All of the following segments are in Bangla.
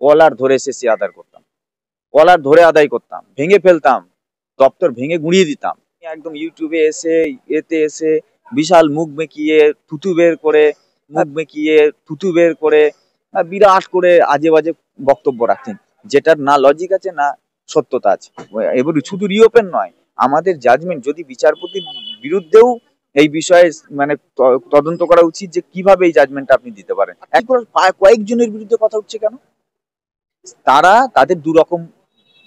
কলার ধরে এসে আদায় করতাম, কলার ধরে আদায় করতাম, ভেঙে ফেলতাম, দপ্তর ভেঙে গুঁড়িয়ে দিতাম। একদম ইউটিউবে এসে এতে এসে বিশাল মুখ বেঁকিয়ে থুতু বের করে, মুখ বেঁকিয়ে থুতু বের করে বিরাট করে আজে বাজে বক্তব্য রাখতেন, যেটার না লজিক আছে না সত্যতা আছে। এবার শুধু রিওপেন নয়, আমাদের জাজমেন্ট যদি বিচারপতির বিরুদ্ধেও এই বিষয়ে মানে তদন্ত করা উচিত যে কিভাবে এই জাজমেন্টটা আপনি দিতে পারেন। একবার কয়েকজনের বিরুদ্ধে কথা উঠছে কেন? তারা তাদের দুরকম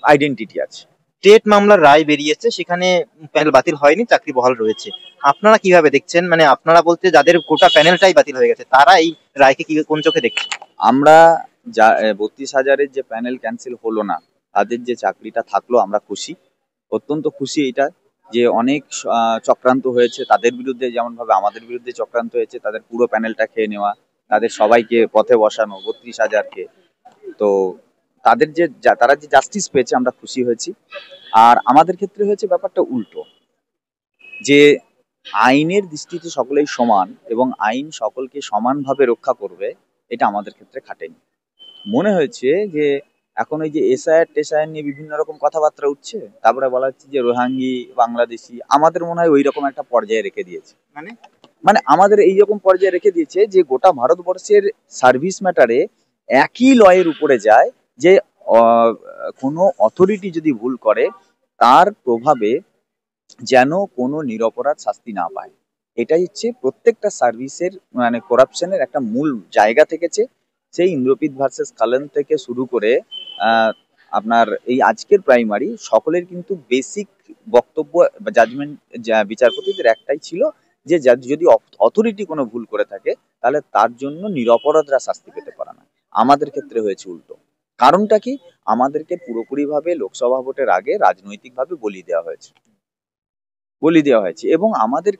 আইডেন্টিটি আছে। টেট মামলার রায় বেরিয়েছে, সেখানে প্যানেল বাতিল হয়নি, চাকরি বহাল রয়েছে। আপনারা কিভাবে দেখছেন? মানে আপনারা বলতে যাদের গোটা প্যানেলটাই বাতিল হয়ে গেছে, তারা এই রায়কে কি কোন চোখে দেখছে? আমরা যা 32,000-এর যে প্যানেল ক্যান্সেল হলো না, তাদের যে চাকরিটা থাকলো, আমরা খুশি, অত্যন্ত খুশি এটা যে অনেক চক্রান্ত হয়েছে তাদের বিরুদ্ধে, যেমন ভাবে আমাদের বিরুদ্ধে চক্রান্ত হয়েছে, তাদের পুরো প্যানেলটা খেয়ে নেওয়া, তাদের সবাইকে পথে বসানো 32,000-কে। তো তাদের যে তারা যে জাস্টিস পেয়েছে আমরা খুশি হয়েছি। আর আমাদের ক্ষেত্রে হয়েছে ব্যাপারটা উল্টো, যে আইনের দৃষ্টিতে সকলেই সমান এবং আইন সকলকে সমানভাবে রক্ষা করবে, এটা আমাদের ক্ষেত্রে খাটেনি। মনে হয়েছে যে এখন ওই যে এসআইআর টেসআইআর নিয়ে বিভিন্ন রকম কথাবার্তা উঠছে, তারপরে বলা হচ্ছে যে রোহিঙ্গি বাংলাদেশি, আমাদের মনে হয় ওই রকম একটা পর্যায়ে রেখে দিয়েছে। মানে আমাদের এইরকম পর্যায়ে রেখে দিয়েছে যে গোটা ভারতবর্ষের সার্ভিস ম্যাটারে একই লয়ের উপরে যায়, যে কোনো অথরিটি যদি ভুল করে তার প্রভাবে যেন কোনো নিরপরাধ শাস্তি না পায়। এটাই হচ্ছে প্রত্যেকটা সার্ভিসের মানে করাপশনের একটা মূল জায়গা থেকেছে। সেই ইন্দ্রপিত ভার্সেস কালান থেকে শুরু করে আপনার এই আজকের প্রাইমারি সকলের কিন্তু বেসিক বক্তব্য বা জাজমেন্ট বিচারপতিদের একটাই ছিল যে যদি অথরিটি কোনো ভুল করে থাকে তাহলে তার জন্য নিরপরাধরা শাস্তি পেতে পারে না। আমাদের ক্ষেত্রে হয়েছে উল্টো। কারণটা কি? আমাদেরকে পুরোপুরিভাবে লোকসভা ভোটের আগে রাজনৈতিকভাবে বলি দেওয়া হয়েছে এবং আমাদের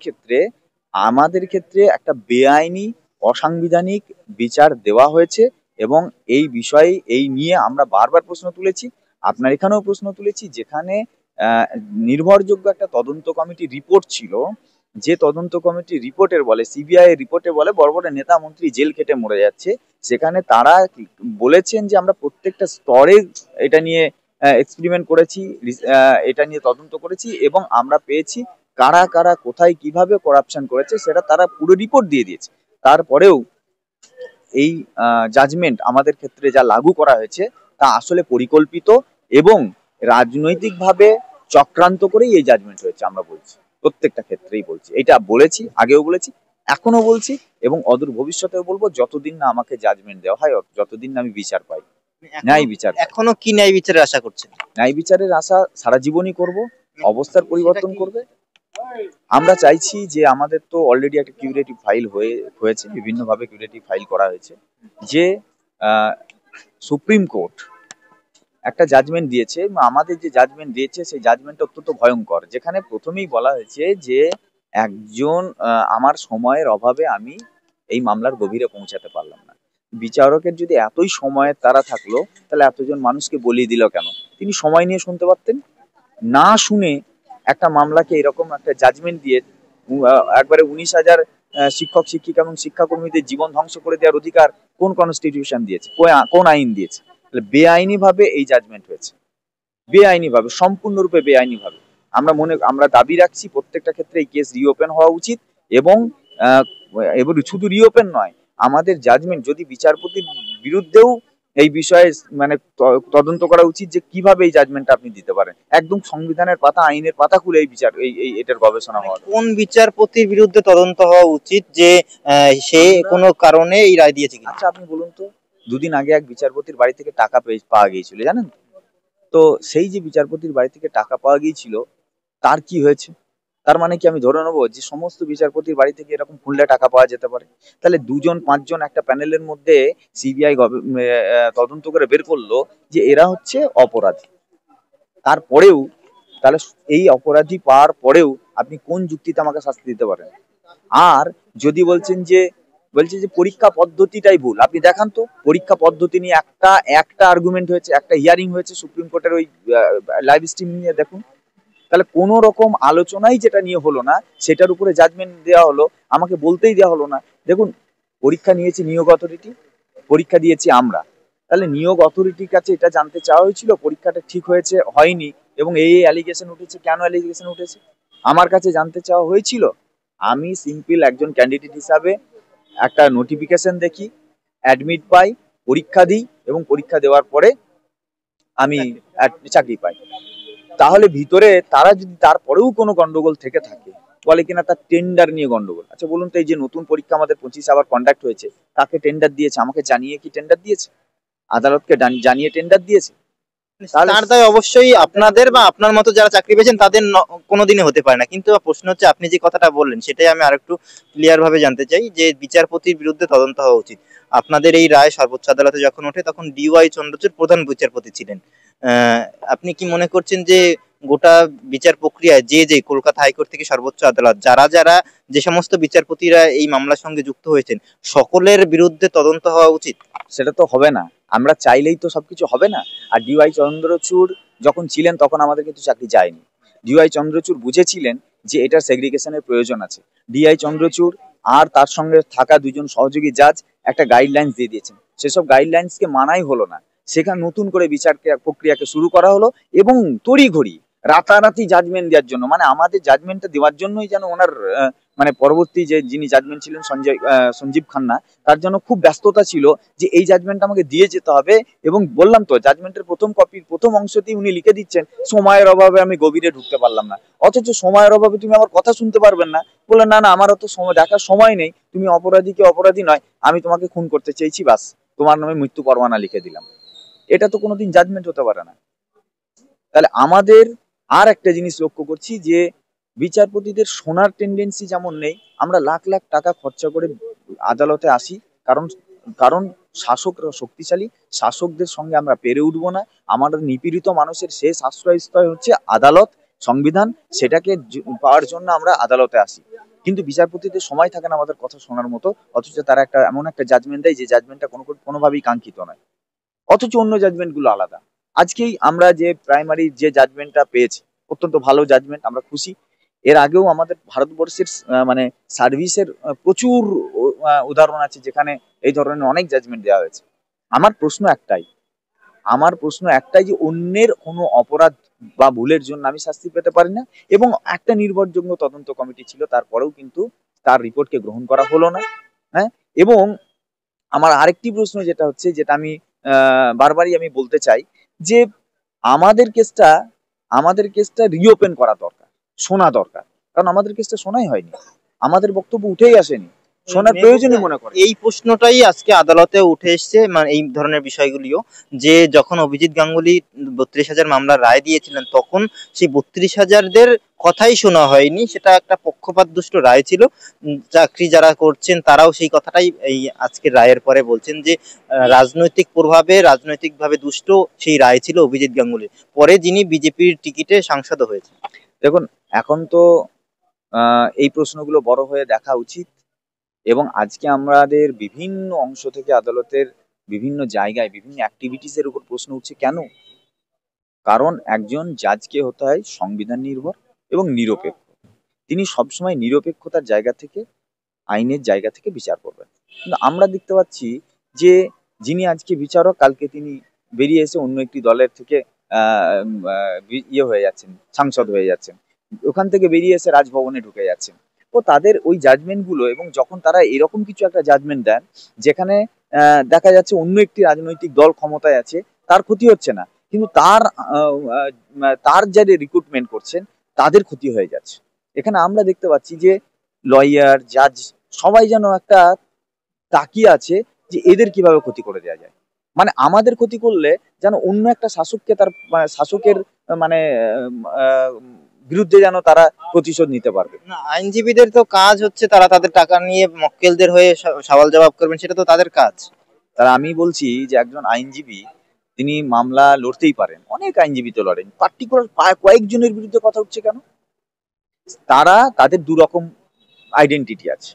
ক্ষেত্রে একটা বেআইনি অসাংবিধানিক বিচার দেওয়া হয়েছে। এবং এই বিষয়ে এই নিয়ে আমরা বারবার প্রশ্ন তুলেছি, আপনার এখানেও প্রশ্ন তুলেছি, যেখানে নির্ভরযোগ্য একটা তদন্ত কমিটি রিপোর্ট ছিল, যে তদন্ত কমিটি রিপোর্টের বলে, সিবিআই এর রিপোর্টে বলে বড় বড় নেতা মন্ত্রী জেল খেটে মরে যাচ্ছে, সেখানে তারা বলেছেন যে আমরা প্রত্যেকটা স্তরে এটা নিয়ে এক্সপেরিমেন্ট করেছি, এটা নিয়ে তদন্ত করেছি এবং আমরা পেয়েছি কারা কারা কোথায় কিভাবে করাপশন করেছে সেটা তারা পুরো রিপোর্ট দিয়ে দিয়েছে। তারপরেও এই জাজমেন্ট আমাদের ক্ষেত্রে যা লাগু করা হয়েছে তা আসলে পরিকল্পিত এবং রাজনৈতিকভাবে চক্রান্ত করেই এই জাজমেন্ট হয়েছে। আমরা বলছি, প্রত্যেকটা ক্ষেত্রেই বলছি, এটা বলেছি, আগেও বলেছি, এখনো বলছি এবং অদূর ভবিষ্যতেও বলবো, যতদিন না আমাকে জাজমেন্ট দেওয়া হয়, যতদিন না আমি বিচার পাই, ন্যায় বিচার। এখনো কি ন্যায় বিচারের আশা করছেন? ন্যায় বিচারের আশা সারা জীবনই করব, অবস্থার পরিবর্তন করবে। আমরা চাইছি যে আমাদের তো অলরেডি একটা কিউরেটিভ ফাইল হয়েছে, বিভিন্নভাবে কিউরেটিভ ফাইল করা হয়েছে, যে সুপ্রিম কোর্ট একটা জাজমেন্ট দিয়েছে, আমাদের যে জাজমেন্ট দিয়েছে সেই জাজমেন্ট অত্যন্ত ভয়ঙ্কর, যেখানে প্রথমেই বলা হয়েছে যে একজন আমার সময়ের অভাবে আমি এই মামলার গভীরে পৌঁছাতে পারলাম না। বিচারকের যদি এতই সময়ের তারা থাকলো তাহলে এতজন মানুষকে বলিয়ে দিল কেন? তিনি সময় নিয়ে শুনতে পারতেন, না শুনে একটা মামলাকে এরকম একটা জাজমেন্ট দিয়ে একবারে 19,000 শিক্ষক শিক্ষিকা এবং শিক্ষাকর্মীদের জীবন ধ্বংস করে দেওয়ার অধিকার কোন কনস্টিটিউশন দিয়েছে, কোন আইন দিয়েছে? বেআইনি ভাবে এই জাজমেন্ট হয়েছে, বেআইনি ভাবে, সম্পূর্ণরূপে বেআইনি ভাবে। আমরা দাবি রাখছি প্রত্যেকটা ক্ষেত্রে এই কেস রিওপেন হওয়া উচিত এবং শুধু রিওপেন নয়, আমাদের জাজমেন্ট যদি বিচারপতির বিরুদ্ধেও এই বিষয়ে মানে তদন্ত করা উচিত যে কিভাবে এই জাজমেন্টটা আপনি দিতে পারেন। একদম সংবিধানের পাতা, আইনের পাতা খুলে এই বিচার এটার গবেষণা হওয়া। কোন বিচারপতির বিরুদ্ধে তদন্ত হওয়া উচিত যে সে কোনো কারণে এই রায় দিয়েছে? আচ্ছা আপনি বলুন তো, দুদিন আগে এক বিচারপতির বাড়ি থেকে টাকা পাওয়া গিয়েছিল, জানেন? তো সেই যে বিচারপতির বাড়ি থেকে টাকা পাওয়া গিয়েছিল তার কি হয়েছে? তার মানে কি আমি ধরে নেবো যে সমস্ত বিচারপতির বাড়ি থেকে এরকম খুললে টাকা পাওয়া যেতে পারে? তাহলে 2-5 একটা প্যানেলের মধ্যে সিবিআই তদন্ত করে বের করলো যে এরা হচ্ছে অপরাধী, তারপরেও তাহলে এই অপরাধী পাওয়ার পরেও আপনি কোন যুক্তিতে আমাকে শাস্তি দিতে পারেন? আর যদি বলছে যে পরীক্ষা পদ্ধতিটাই ভুল, আপনি দেখান তো পরীক্ষা পদ্ধতি নিয়ে একটা আর্গুমেন্ট হয়েছে, একটা হিয়ারিং হয়েছে সুপ্রিম কোর্টের ওই লাইভ স্ট্রিম নিয়ে, দেখুন। তাহলে কোন রকম আলোচনাই যেটা নিয়ে হলো না সেটার উপরে জাজমেন্ট দেওয়া হলো, আমাকে বলতেই দেওয়া হলো না। দেখুন, পরীক্ষা নিয়েছি নিয়োগ অথরিটি, পরীক্ষা দিয়েছি আমরা, তাহলে নিয়োগ অথরিটির কাছে এটা জানতে চাওয়া হয়েছিল পরীক্ষাটা ঠিক হয়েছে হয়নি এবং এই অ্যালিগেশন উঠেছে, কেন অ্যালিগেশন উঠেছে আমার কাছে জানতে চাওয়া হয়েছিল? আমি সিম্পল একজন ক্যান্ডিডেট হিসাবে একটা নোটিফিকেশন দেখি, অ্যাডমিট পাই, পরীক্ষা দিই এবং পরীক্ষা দেওয়ার পরে আমি চাকরি পাই। তাহলে ভিতরে তারা যদি তারপরেও কোনো গন্ডগোল থেকে থাকে, বলে কিনা তার টেন্ডার নিয়ে গন্ডগোল, আচ্ছা বলুন তো, এই যে নতুন পরীক্ষা আমাদের 25 আবার কন্ডাক্ট হয়েছে, তাকে টেন্ডার দিয়েছে? আমাকে জানিয়ে কি টেন্ডার দিয়েছে? আদালতকে জানিয়ে টেন্ডার দিয়েছে? তাহলে তার দায় অবশ্যই আপনাদের বা আপনার মতো যারা চাকরি পেয়েছেন তাদের কোনোদিনই হতে পারে না। কিন্তু প্রশ্ন হচ্ছে, আপনি যে কথাটা বললেন সেটাই আমি আরেকটু ক্লিয়ার ভাবে জানতে চাই, যে বিচারপতির বিরুদ্ধে তদন্ত হওয়া উচিত। আপনাদের এই রায় সর্বোচ্চ আদালতে যখন ওঠে তখন ডিওয়াই চন্দ্রচূড় প্রধান বিচারপতি ছিলেন। আহ, আপনি কি মনে করছেন যে গোটা বিচার প্রক্রিয়ায় যে কলকাতা হাইকোর্ট থেকে সর্বোচ্চ আদালত যারা যারা যে সমস্ত বিচারপতিরা এই মামলার সঙ্গে যুক্ত হয়েছেন সকলের বিরুদ্ধে তদন্ত হওয়া উচিত? সেটা তো হবে না, আমরা চাইলেই তো সবকিছু হবে না। আর ডিওয়াই চন্দ্রচূড় যখন ছিলেন তখন আমাদের কিন্তু চাকরি যায়নি। ডিওয়াই চন্দ্রচূড় বুঝেছিলেন যে এটার সেগ্রিগেশনের প্রয়োজন আছে। ডিআই চন্দ্রচূড় আর তার সঙ্গে থাকা দুজন সহযোগী জাজ একটা গাইডলাইন্স দিয়ে দিয়েছেন, সেসব গাইডলাইন্সকে মানাই হলো না। সেখানে নতুন করে বিচার প্রক্রিয়াকে শুরু করা হলো এবং তড়িঘড়ি রাতারাতি জাজমেন্ট দেওয়ার জন্য, মানে আমাদের জাজমেন্টটা দেওয়ার জন্যই যেন ওনার মানে পরবর্তী যে যিনি জাজমেন্ট ছিলেন সঞ্জীব খান্না, তার জন্য খুব ব্যস্ততা ছিল যে এই জাজমেন্ট আমাকে দিয়ে যেতে হবে। এবং বললাম তো, জাজমেন্টের প্রথম কপির প্রথম অংশতেই উনি লিখে দিচ্ছেন সময়ের অভাবে আমি গভীরে ঢুকতে পারলাম না। অথচ সময়ের অভাবে তুমি আমার কথা শুনতে পারবেন না? বললেন না না, আমার অত সময় দেখার সময় নেই, তুমি অপরাধীকে অপরাধী নয়, আমি তোমাকে খুন করতে চেয়েছি, বাস তোমার নামে মৃত্যু পরোয়ানা লিখে দিলাম। এটা তো কোনোদিন জাজমেন্ট হতে পারে না। তাহলে আমাদের আর একটা জিনিস লক্ষ্য করছি যে বিচারপতিদের শোনার টেন্ডেন্সি যেমন নেই, আমরা লাখ লাখ টাকা খরচা করে আদালতে আসি, কারণ কারণ শাসকরা শক্তিশালী, শাসকদের সঙ্গে আমরা পেরে উঠবো না। আমাদের নিপীড়িত মানুষের শেষ আশ্রয়স্থল হচ্ছে আদালত, সংবিধান, সেটাকে পাওয়ার জন্য আমরা আদালতে আসি। কিন্তু বিচারপতিদের সময় থাকে না আমাদের কথা শোনার মতো, অথচ তারা একটা এমন একটা জাজমেন্ট দেয় যে জাজমেন্টটা কোনোভাবেই কাঙ্ক্ষিত নয়, অথচ অন্য জাজমেন্ট গুলো আলাদা। আজকেই আমরা যে প্রাইমারি যে জাজমেন্টটা পেয়েছি, অত্যন্ত ভালো জাজমেন্ট, আমরা খুশি। এর আগেও আমাদের ভারতবর্ষের মানে সার্ভিসের প্রচুর উদাহরণ আছে যেখানে এই ধরনের অনেক জাজমেন্ট দেওয়া হয়েছে। আমার প্রশ্ন একটাই, যে অন্যের কোনো অপরাধ বা ভুলের জন্য আমি শাস্তি পেতে পারি না। এবং একটা নির্ভরযোগ্য তদন্ত কমিটি ছিল, তারপরেও কিন্তু তার রিপোর্টকে গ্রহণ করা হলো না। হ্যাঁ, এবং আমার আরেকটি প্রশ্ন যেটা হচ্ছে, যেটা আমি বারবারই আমি বলতে চাই, যে আমাদের কেসটা রিওপেন করা দরকার, শোনা দরকার, কারণ আমাদের কেসটা শোনাই হয়নি, আমাদের বক্তব্য উঠেই আসেনি, শোনার প্রয়োজনই মনে করে। এই প্রশ্নটাই আজকে আদালতে উঠে এসছে, মানে এই ধরনের বিষয়গুলিও, যে যখন অভিজিৎ গাঙ্গুলি 32,000 মামলার রায় দিয়েছিলেন তখন সেই 32,000-দের কথাই শোনা হয়নি, সেটা একটা পক্ষপাত দুষ্ট রায় ছিল। চাকরি যারা করছেন তারাও সেই কথাটাই এই আজকের রায়ের পরে বলছেন যে রাজনৈতিক প্রভাবে, রাজনৈতিকভাবে দুষ্ট সেই রায় ছিল অভিজিৎ গাঙ্গুলি, পরে যিনি বিজেপির টিকিটে সাংসদ হয়েছে। দেখুন, এখন তো এই প্রশ্নগুলো বড় হয়ে দেখা উচিত। এবং আজকে আমাদের বিভিন্ন অংশ থেকে আদালতের বিভিন্ন জায়গায় বিভিন্ন অ্যাক্টিভিটিস এর উপর প্রশ্ন উঠছে, কেন? কারণ একজন জাজকে হতে হয় সংবিধান নির্ভর এবং নিরপেক্ষ। তিনি সবসময় নিরপেক্ষতার জায়গা থেকে, আইনের জায়গা থেকে বিচার করবেন। কিন্তু আমরা দেখতে পাচ্ছি যে যিনি আজকে বিচারক, কালকে তিনি বেরিয়ে এসে অন্য একটি দলের থেকে ইয়ে হয়ে যাচ্ছেন, সাংসদ হয়ে যাচ্ছেন, ওখান থেকে বেরিয়ে এসে রাজভবনে ঢুকে যাচ্ছেন। তো তাদের ওই জাজমেন্ট গুলো, এবং যখন তারা এরকম কিছু একটা জাজমেন্ট দেন যেখানে দেখা যাচ্ছে অন্য একটি রাজনৈতিক দল ক্ষমতায় আছে, তার ক্ষতি হচ্ছে না, কিন্তু তার যারা রিক্রুটমেন্ট করছেন তাদের ক্ষতি হয়ে যাচ্ছে। এখানে আমরা দেখতে পাচ্ছি যে লয়ার, জাজ সবাই যেন একটা তাকিয়ে আছে যে এদের কিভাবে ক্ষতি করে দেওয়া যায়। মানে আমাদের ক্ষতি করলে যেন অন্য একটা শাসককে তার শাসকের মানে আহ, বিরুদ্ধে যেন তারা প্রতিশোধ নিতে পারবে। না, আইনজীবীদের তো কাজ হচ্ছে তারা তাদের টাকা নিয়ে মক্কেলদের হয়ে সওয়াল জবাব করবেন, সেটা তো তাদের কাজ। তারা, আমি বলছি যে একজন আইনজীবী তিনি মামলা লড়তেই পারেন, অনেক আইনজীবী তো লড়েন, পার্টিকুলার কয়েকজনের বিরুদ্ধে কথা উঠছে কেন? তাদের দু রকম আইডেন্টিটি আছে,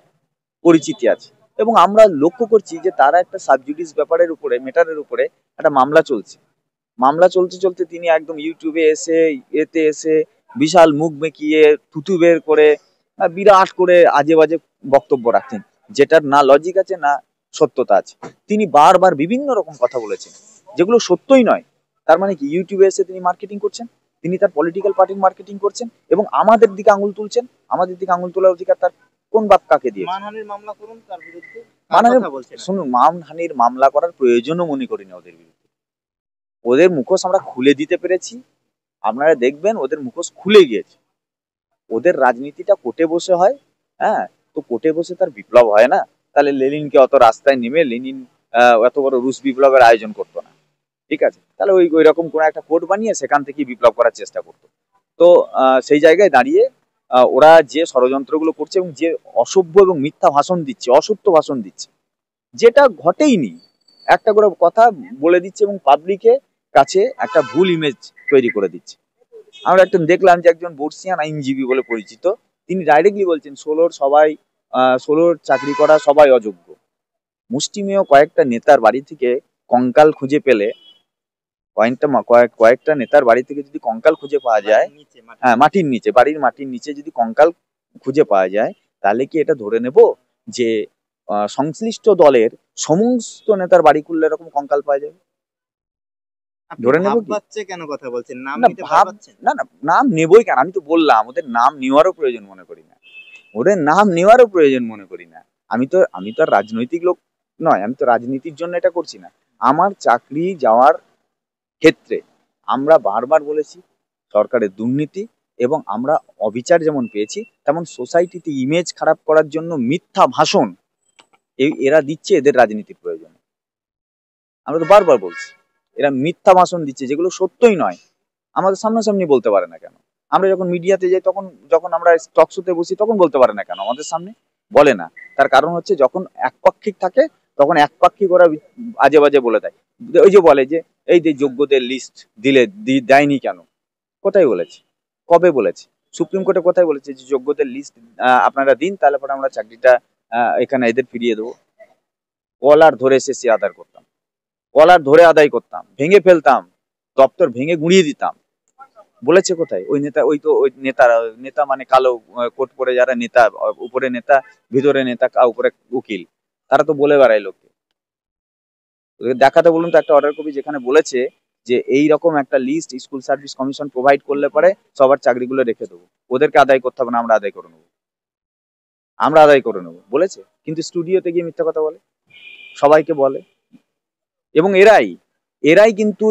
পরিচিতি আছে, এবং আমরা লক্ষ্য করছি যে তারা একটা সাবজুডিস ব্যাপারের উপরে, ম্যাটারের উপরে একটা মামলা চলছে। মামলা চলতে চলতে তিনি একদম ইউটিউবে এসে, এতে এসে বিশাল মুখ বেঁকিয়ে থুতু বের করে বিরাট করে আজে বাজে বক্তব্য রাখছেন, যেটার না লজিক আছে না সত্যতা আছে। তিনি বারবার বিভিন্ন রকম কথা বলেছেন যেগুলো সত্যই নয়। তার মানে কি ইউটিউবে এসে তিনি মার্কেটিং করছেন, তিনি তার পলিটিক্যাল পার্টির মার্কেটিং করছেন এবং আমাদের দিকে আঙুল তুলছেন। আমাদের দিকে আঙুল তোলার অধিকার তার কোন বাপ কাকে দিয়েছে? মানহানির মামলা করুন তার বিরুদ্ধে, কার মানহানির, কথা বলছেন? শুনুন, মানহানির মামলা করার প্রয়োজনও মনে করি না ওদের বিরুদ্ধে। ওদের মুখোশ আমরা খুলে দিতে পেরেছি, আপনারা দেখবেন ওদের মুখোশ খুলে গিয়েছে। ওদের রাজনীতিটা কোর্টে বসে হয়। হ্যাঁ, তো কোর্টে বসে তার বিপ্লব হয় না। তাহলে লেনিনকে অত রাস্তায় নেমে লেনিন এত বড় রুশ বিপ্লবের আয়োজন করতো না। ঠিক আছে, তাহলে ওই ওই রকম কোন একটা কোর্ট বানিয়ে সেখান থেকে বিপ্লব করার চেষ্টা করতো। তো সেই জায়গায় দাঁড়িয়ে ওরা যে ষড়যন্ত্রগুলো করছে এবং যে অসভ্য এবং মিথ্যা ভাষণ দিচ্ছে, অসত্য ভাষণ দিচ্ছে, যেটা ঘটেইনি, একটা করে কথা বলে দিচ্ছে এবং পাবলিকের কাছে একটা ভুল ইমেজ তৈরি করে দিচ্ছে। আমরা একটা দেখলাম যে একজন বর্ষিয়ান আইনজীবী বলে পরিচিত, তিনি ডাইরেক্টলি বলছেন ষোলোর চাকরি করা সবাই অযোগ্য। মুষ্টিমেয় কয়েকটা নেতার বাড়ি থেকে কঙ্কাল খুঁজে পেলে, কয়েকটা নেতার বাড়ি থেকে যদি কঙ্কাল খুঁজে পাওয়া যায়, হ্যাঁ মাটির নিচে, বাড়ির মাটির নিচে যদি কঙ্কাল খুঁজে পাওয়া যায়, তাহলে কি এটা ধরে নেব যে সংশ্লিষ্ট দলের সমস্ত নেতার বাড়ি খুললে এরকম কঙ্কাল পাওয়া যাবে? ধরে নেব কি? কেন কথা বলছেন? নাম না নিতে ভয় ভাব, পাচ্ছেন? না না, নাম নেবই কেন? আমি তো বললাম ওদের নাম নেওয়ারও প্রয়োজন মনে করি না। ওদের নাম নেওয়ারও প্রয়োজন মনে করি না। আমি তো আর রাজনৈতিক লোক নয়, আমি তো রাজনীতির জন্য এটা করছি না। আমার চাকরি যাওয়ার ক্ষেত্রে আমরা বারবার বলেছি সরকারের দুর্নীতি এবং আমরা অবিচার যেমন পেয়েছি, তেমন সোসাইটিতে ইমেজ খারাপ করার জন্য মিথ্যা ভাষণ এরা দিচ্ছে, এদের রাজনীতির প্রয়োজন। আমরা তো বারবার বলছি এরা মিথ্যা ভাষণ দিচ্ছে যেগুলো সত্যই নয়। আমাদের সামনাসামনি বলতে পারে না কেন? আমরা যখন মিডিয়াতে যাই তখন, যখন আমরা টক শোতে বসি তখন বলতে পারে না কেন আমাদের সামনে? বলে না। তার কারণ হচ্ছে যখন একপাক্ষিক থাকে তখন একপাক্ষিক ওরা আজে বাজে বলে দেয়। ওই যে বলে যে এই যে যোগ্যদের লিস্ট দেয়নি কেন? কোথায় বলেছে? কবে বলেছে? সুপ্রিম কোর্টে কোথায় বলেছে যে যোগ্যদের লিস্ট আপনারা দিন, তাহলে পরে আমরা চাকরিটা এখানে এদের ফিরিয়ে দেবো? কলার ধরে এসে আদায় করতাম, কলার ধরে আদায় করতাম, ভেঙে ফেলতাম, দপ্তর ভেঙে গুঁড়িয়ে দিতাম। বলেছে কোথায়? ওই নেতা, ওই তো ওই নেতারা, নেতা মানে কালো কোট পরে যারা নেতা, উপরে নেতা, ভিতরে নেতা, উপরে উকিল, তারা তো বলে বেড়ায় লোককে। দেখাতে বলুন তো একটা অর্ডার কপি যেখানে বলেছে যে এই রকম একটা list school service commission provide করলে পরে সবার চাকরিগুলো রেখে দেবো, ওদেরকে আদায় করতে হবে না, আমরা আদায় করে নেবো, আমরা আদায় করে নেবো বলেছে। কিন্তু স্টুডিওতে গিয়ে মিথ্যা কথা বলে, সবাইকে বলে। এবং এরাই এরাই কিন্তু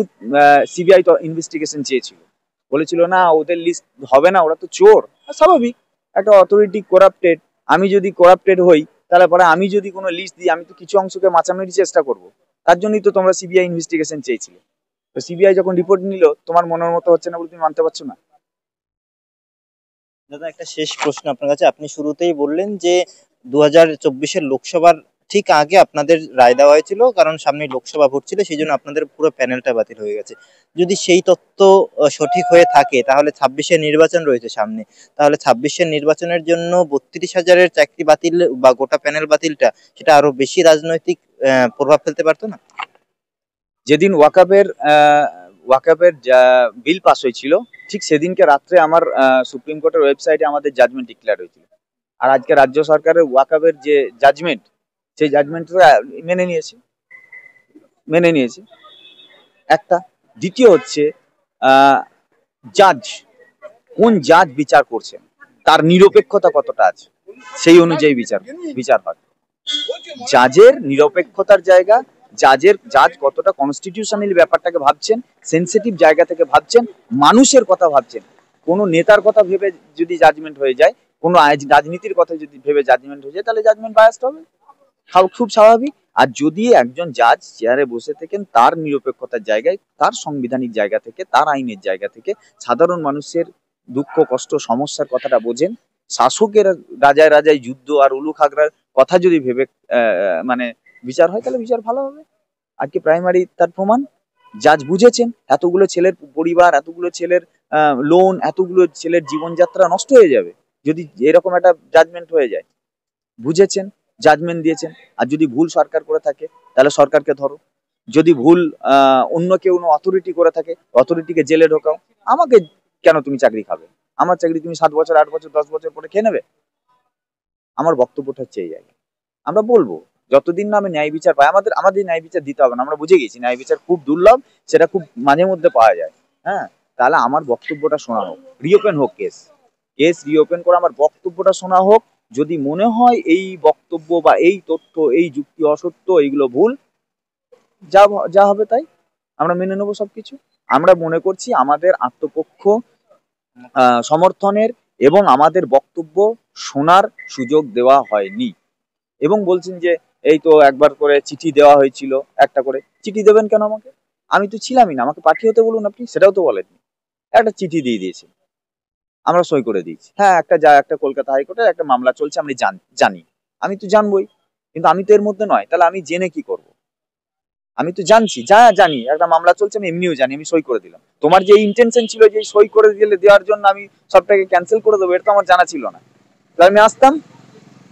সিবিআই তো ইনভেস্টিগেশন চেয়েছিল, বলেছিল না ওদের লিস্ট হবে না, ওরা তো চোর। স্বাভাবিক, একটা অথরিটি করাপ্টেড। আমি যদি করাপ্টেড হই, তাহলে পরে আমি যদি কোনো লিস্ট দিই, আমি তো কিছু অংশকে মাচানোর চেষ্টা করব। তার জন্যই তো তোমরা সিবিআই ইনভেস্টিগেশন চেয়েছিলে। তো সিবিআই যখন রিপোর্ট নিল তোমার মনের মতো হচ্ছে না বলে তুমি মানতে পারছো না। দাদা, একটা শেষ প্রশ্ন আপনার কাছে। আপনি শুরুতেই বললেন যে 2024-এর লোকসভার ঠিক আগে আপনাদের রায় দেওয়া হয়েছিল, কারণ সামনে লোকসভা ভোট ছিল, সেই জন্য আপনাদের পুরো প্যানেলটা বাতিল হয়ে গেছে। যদি সেই তথ্য সঠিক হয়ে থাকে, তাহলে 26-এর নির্বাচন রয়েছে সামনে, তাহলে 26-এর নির্বাচনের জন্য 32,000-এর চাকরি বাতিল বা গোটা প্যানেল বাতিলটা, সেটা আরো বেশি রাজনৈতিক প্রভাব ফেলতে পারতো না? যেদিন ওয়াকাবের বিল পাস হয়েছিল, ঠিক সেদিনকে রাত্রে আমার সুপ্রিম কোর্টের ওয়েবসাইটে আমাদের জাজমেন্ট ডিক্লেয়ার হয়েছিল। আর আজকে রাজ্য সরকারের ওয়াকাবের যে জাজমেন্ট, সেই জাজমেন্টটা মেনে নিয়েছে, মেনে নিয়েছে একটা। দ্বিতীয় হচ্ছে জাজ, কোন জাজ বিচার করছেন তার নিরপেক্ষতা কতটা আছে, সেই অনুযায়ী বিচার হয়। জাজের নিরপেক্ষতার জায়গা, জাজ কতটা কনস্টিটিউশনাল ব্যাপারটাকে ভাবছেন, সেনসিটিভ জায়গা থেকে ভাবছেন, মানুষের কথা ভাবছেন। কোনো নেতার কথা ভেবে যদি জাজমেন্ট হয়ে যায়, কোনো রাজনীতির কথা যদি ভেবে জাজমেন্ট হয়ে যায়, তাহলে জাজমেন্ট বায়াসড হবে, খুব স্বাভাবিক। আর যদি একজন জাজ চেয়ারে বসে থাকেন তার নিরপেক্ষতার জায়গায়, তার সাংবিধানিক জায়গা থেকে, তার আইনের জায়গা থেকে সাধারণ মানুষের দুঃখ কষ্ট সমস্যার কথাটা বোঝেন, শাসকের রাজায় রাজায় যুদ্ধ আর উলু খাগড়ার কথা যদি ভেবে মানে বিচার হয়, তাহলে বিচার ভালো হবে। আজকে প্রাইমারি তার প্রমাণ, জাজ বুঝেছেন এতগুলো ছেলের পরিবার, এতগুলো ছেলের লোন, এতগুলো ছেলের জীবনযাত্রা নষ্ট হয়ে যাবে যদি এরকম একটা জাজমেন্ট হয়ে যায়। বুঝেছেন, জাজমেন্ট দিয়েছেন। আর যদি ভুল সরকার করে থাকে, তাহলে সরকারকে ধরো। যদি ভুল অন্য কেউ অথরিটি করে থাকে, অথরিটিকে জেলে ঢোকাও। আমাকে কেন তুমি চাকরি খাবে? আমার চাকরি তুমি 7 বছর, 8 বছর, 10 বছর পরে খেয়ে নেবে? আমার বক্তব্যটা হচ্ছে এই জায়গায়। আমরা বলবো যতদিন না আমি ন্যায় বিচার পাই, আমাদের আমাদের ন্যায় বিচার দিতে হবে না, আমরা বুঝে গেছি ন্যায় বিচার খুব দুর্লভ, সেটা খুব মাঝে মধ্যে পাওয়া যায়। হ্যাঁ, তাহলে আমার বক্তব্যটা শোনা হোক, রিওপেন হোক কেস, কেস রিওপেন করে আমার বক্তব্যটা শোনা হোক। যদি মনে হয় এই বক্তব্য বা এই তথ্য, এই যুক্তি অসত্য, এইগুলো ভুল, যা যা হবে তাই, আমরা মেনে নেবো সবকিছু। আমরা মনে করছি আমাদের আত্মপক্ষ সমর্থনের এবং আমাদের বক্তব্য শোনার সুযোগ দেওয়া হয়নি। এবং বলছেন যে এই তো একবার করে চিঠি দেওয়া হয়েছিল, একটা করে চিঠি দেবেন কেন আমাকে? আমি তো ছিলামই না, আমাকে পাঠিয়ে হতে বলুন আপনি, সেটাও তো বলেননি। একটা চিঠি দিয়ে দিয়েছে, আমরা সই করে দিয়েছি। হ্যাঁ, একটা কলকাতা হাইকোর্টের একটা মামলা চলছে, আমি জানি, আমি তো জানবই, কিন্তু আমি তো এর মধ্যে নয়, তাহলে আমি জেনে কি করব? আমি তো জানছি, জানি একটা মামলা চলছে, আমি এমনিও জানি, আমি সই করে দিলাম। তোমার যে ইন্টেনশন ছিল যে সই করে দিলে দেওয়ার জন্য আমি সবটাকে ক্যান্সেল করে দেবো, এটা তো আমার জানা ছিল না। তাহলে আমি আসতাম।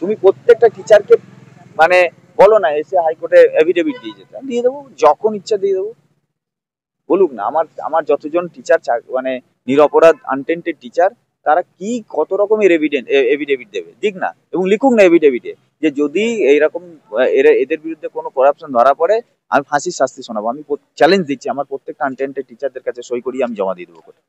তুমি প্রত্যেকটা টিচারকে মানে বলো না এসে হাইকোর্টে এফিডেভিট দিয়ে যেতে, আমি দিয়ে দেবো, যখন ইচ্ছা দিয়ে দেবো। বলুক না আমার আমার যতজন টিচার মানে নিরপরাধ আনটেন্টেড টিচার, তারা কি কত রকমের এভিডেভিট দেবে, দিক না, এবং লিখুক না এভিডেভিটে যে যদি এইরকম এদের বিরুদ্ধে কোনো করাপশন ধরা পড়ে, আমি ফাঁসির শাস্তি শোনাবো। আমি চ্যালেঞ্জ দিচ্ছি, আমার প্রত্যেকটা আনটেন্টেড টিচারদের কাছে সই করিয়ে আমি জমা দিয়ে দেবো কোর্টে।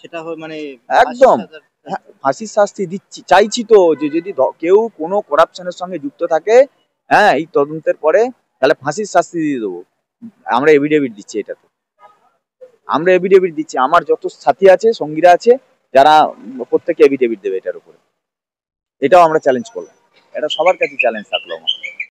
সেটা মানে একদম, হ্যাঁ, ফাঁসির শাস্তি দিচ্ছি, চাইছি তো, যে যদি কেউ কোনো করাপশনের সঙ্গে যুক্ত থাকে, হ্যাঁ, এই তদন্তের পরে, তাহলে ফাঁসির শাস্তি দিয়ে দেবো। আমরা এভিডেভিট দিচ্ছি এটাতে, আমরা এভিডেভিট দিচ্ছি, আমার যত সাথী আছে, সঙ্গীরা আছে, যারা প্রত্যেকে এভিডেভিট দেবে এটার উপরে। এটাও আমরা চ্যালেঞ্জ করলাম, এটা সবার কাছে চ্যালেঞ্জ থাকলো আমার।